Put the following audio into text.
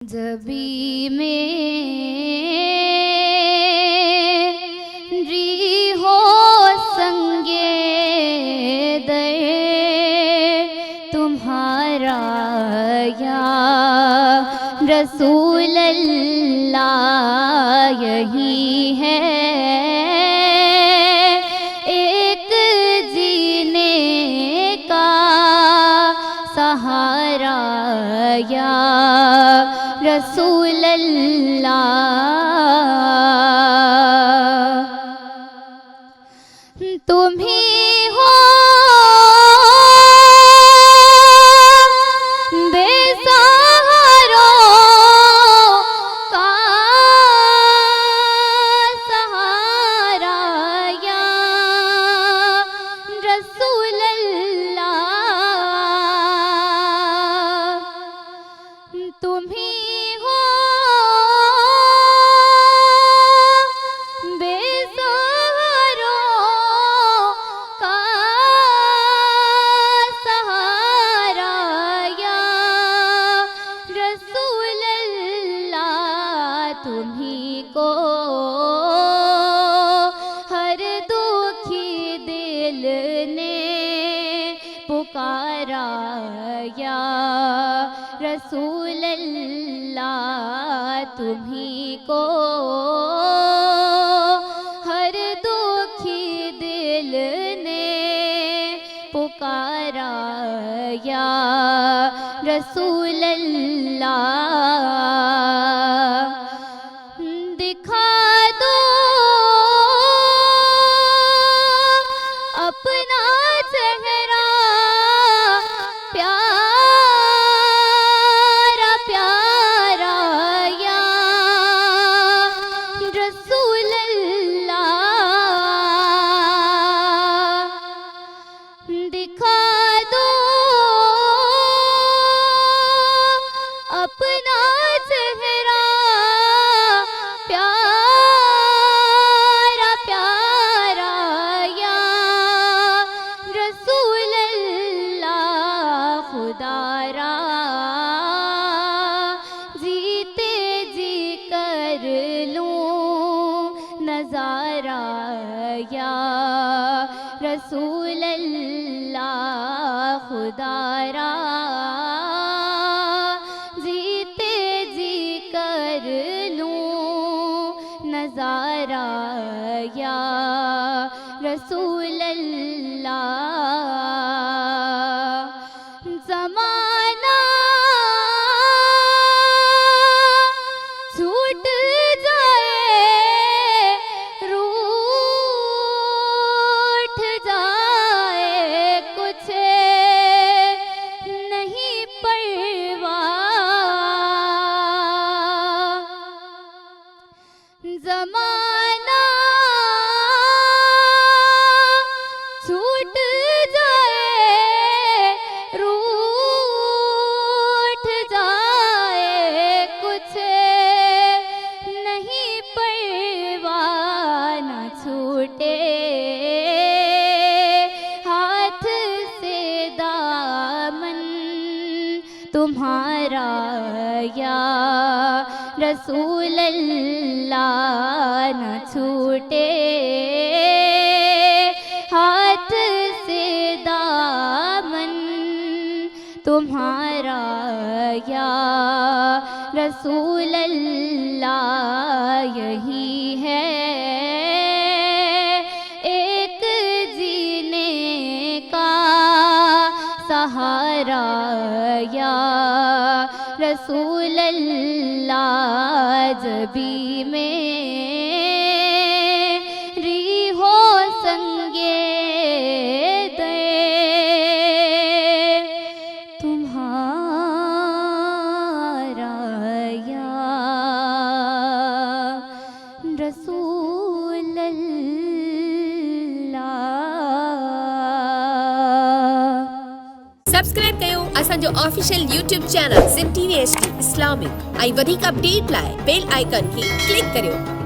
जबी मेरी हो संगे दर तुम्हारा या रसूल अल्लाह यही है एक जीने का सहारा या रसूल अल्लाह। तुम ही हो बेसहारों का सहारा या रसूल अल्लाह। तुम ही तुम्ही को हर दुखी दिल ने पुकारा या रसूल अल्लाह। तुम्ही को हर दुखी दिल ने पुकारा या रसूल अल्लाह। दिखा दो अपना चेहरा प्यारा प्यारा या रसूल अल्लाह। दिखा दो अपना चेहरा प्यारा प्यारा या रसूल अल्लाह। खुदारा जीते जी कर लूं नजारा या रसूल अल्लाह। खुदारा जीते जी कर नजारा या रसूल अल्लाह। ज़माना छूट जाए रूठ जाए कुछ नहीं परवाह। ज़माना छूट जाए रूठ जाए कुछ नहीं परवाह। न छूटे हाथ से दामन तुम्हारा या रसूल अल्लाह। न छूटे हाथ से दामन तुम्हारा या रसूल अल्लाह। यही है एक जीने का सहारा या रसूल अल्लाह। जबी मेरी हो संगे दे तुम्हारा या रसूल अल्लाह। सब्सक्राइब कयो असांजो official YouTube channel Sindh TV HD Islamic ऐं वधीक अपडेट लाइ बेल आइकन खे क्लिक करियो।